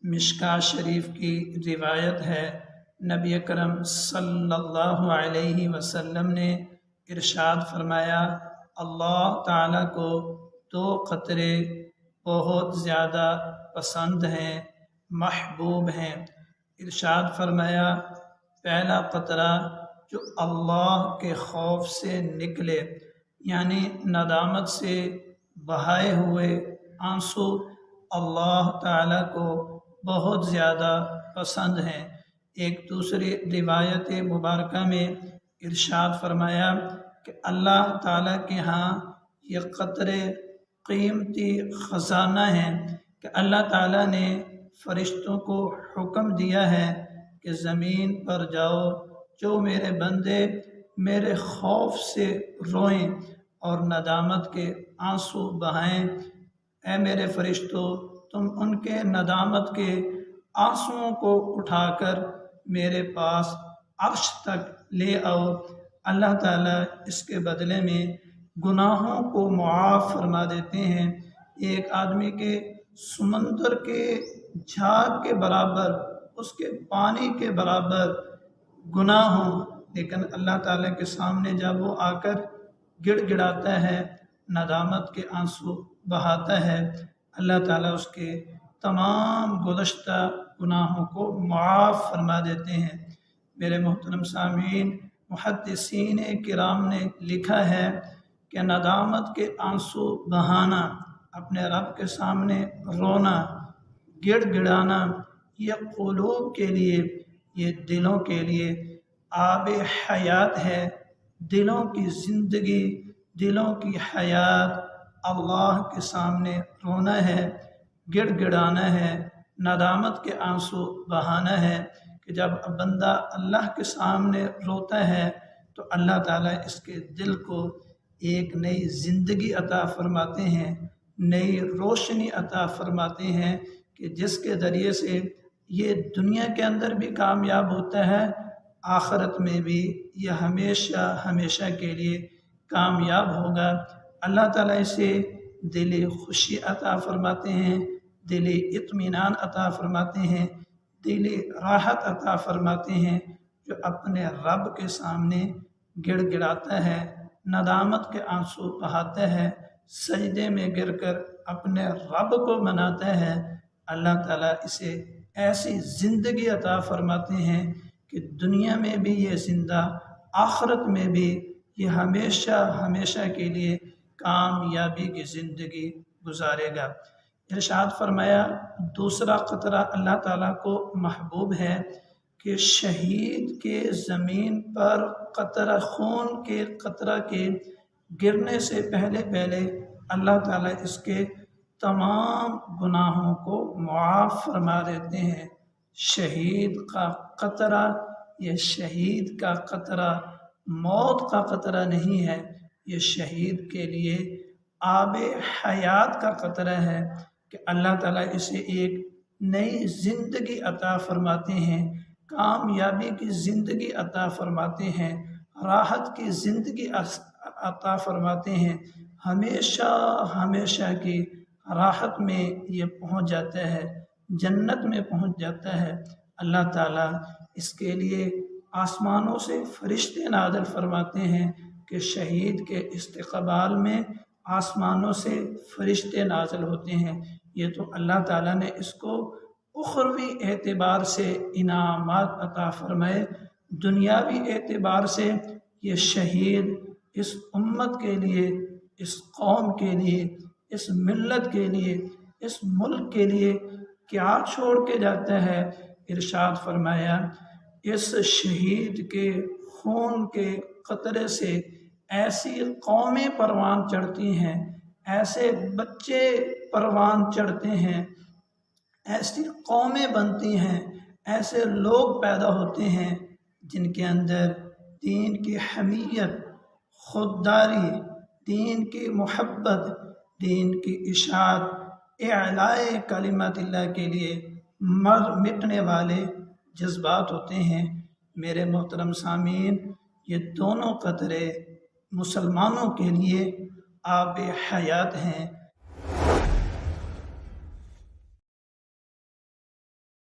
مشکا شریف کی روایت ہے، نبی اکرم صلی اللہ علیہ وسلم نے ارشاد فرمایا، اللہ تعالیٰ کو دو قطرے بہت زیادہ پسند ہیں، محبوب ہیں۔ ارشاد فرمایا، پہلا قطرہ جو اللہ کے خوف سے نکلے، یعنی ندامت سے بہائے ہوئے آنسو اللہ تعالیٰ کو بہت زیادہ پسند ہیں۔ ایک دوسری روایت مبارکہ میں ارشاد فرمایا کہ اللہ تعالیٰ کے ہاں یہ قطرے قیمتی خزانہ ہیں کہ اللہ تعالیٰ نے فرشتوں کو حکم دیا ہے کہ زمین پر جاؤ، جو میرے بندے میرے خوف سے روئیں اور ندامت کے آنسو بہائیں، اے میرے فرشتوں، تم ان کے ندامت کے آنسوؤں کو اٹھا کر میرے پاس عرش تک لے آؤ۔ اللہ تعالیٰ اس کے بدلے میں گناہوں کو معاف فرما دیتے ہیں۔ ایک آدمی کے سمندر کے جھاگ کے برابر، اس کے پانی کے برابر گناہ ہوں، لیکن اللہ تعالیٰ کے سامنے جب وہ آ کر گڑ گڑاتا ہے، ندامت کے آنسو بہاتا ہے، اللہ تعالیٰ اس کے تمام گزشتہ گناہوں کو معاف فرما دیتے ہیں۔ میرے محترم سامعین، محدثین کرام نے لکھا ہے کہ ندامت کے آنسو بہانا، اپنے رب کے سامنے رونا، گڑ گڑانا، یہ قلوب کے لیے، یہ دلوں کے لیے آب حیات ہے۔ دلوں کی زندگی، دلوں کی حیات اللہ کے سامنے رونا ہے، گڑ گڑانا ہے، ندامت کے آنسو بہانا ہے کہ جب بندہ اللہ کے سامنے روتا ہے تو اللہ تعالیٰ اس کے دل کو ایک نئی زندگی عطا فرماتے ہیں، نئی روشنی عطا فرماتے ہیں کہ جس کے ذریعے سے یہ دنیا کے اندر بھی کامیاب ہوتا ہے، آخرت میں بھی یہ ہمیشہ ہمیشہ کے لیے کامیاب ہوگا۔ اللہ تعالیٰ اسے دلی خوشی عطا فرماتے ہیں، دلی اطمینان عطا فرماتے ہیں، دلی راحت عطا فرماتے ہیں۔ جو اپنے رب کے سامنے گڑ گڑاتا ہے، ندامت کے آنسو بہاتا ہے، سجدے میں گر کر اپنے رب کو مناتا ہے، اللہ تعالیٰ اسے ایسی زندگی عطا فرماتے ہیں کہ دنیا میں بھی یہ زندہ، آخرت میں بھی یہ ہمیشہ ہمیشہ کے لیے کامیابی کی زندگی گزارے گا۔ ارشاد فرمایا، دوسرا قطرہ اللہ تعالیٰ کو محبوب ہے کہ شہید کے زمین پر قطرہ خون کے قطرہ کے گرنے سے پہلے پہلے اللہ تعالیٰ اس کے تمام گناہوں کو معاف فرما دیتے ہیں۔ شہید کا قطرہ، یہ شہید کا قطرہ موت کا قطرہ نہیں ہے، یہ شہید کے لیے آب حیات کا قطرہ ہے کہ اللہ تعالیٰ اسے ایک نئی زندگی عطا فرماتے ہیں، کامیابی کی زندگی عطا فرماتے ہیں، راحت کی زندگی عطا فرماتے ہیں، ہمیشہ ہمیشہ کی راحت میں یہ پہنچ جاتا ہے، جنت میں پہنچ جاتا ہے۔ اللہ تعالیٰ اس کے لیے آسمانوں سے فرشتے نازل فرماتے ہیں کہ شہید کے استقبال میں آسمانوں سے فرشتے نازل ہوتے ہیں۔ یہ تو اللہ تعالیٰ نے اس کو اخروی اعتبار سے انعامات عطا فرمائے، دنیاوی اعتبار سے یہ شہید اس امت کے لیے، اس قوم کے لیے، اس ملت کے لیے، اس ملک کے لیے کیا چھوڑ کے جاتا ہے۔ ارشاد فرمایا، اس شہید کے خون کے قطرے سے ایسی قومیں پروان چڑھتی ہیں، ایسے بچے پروان چڑھتے ہیں، ایسی قومیں بنتی ہیں، ایسے لوگ پیدا ہوتے ہیں جن کے اندر دین کی حمیت، خودداری، دین کی محبت، دین کی اشاعت، اعلاء کلمات اللہ کے لیے مر مٹنے والے جذبات ہوتے ہیں۔ میرے محترم سامعین، یہ دونوں قطرے مسلمانوں کے لیے آب حیات ہیں۔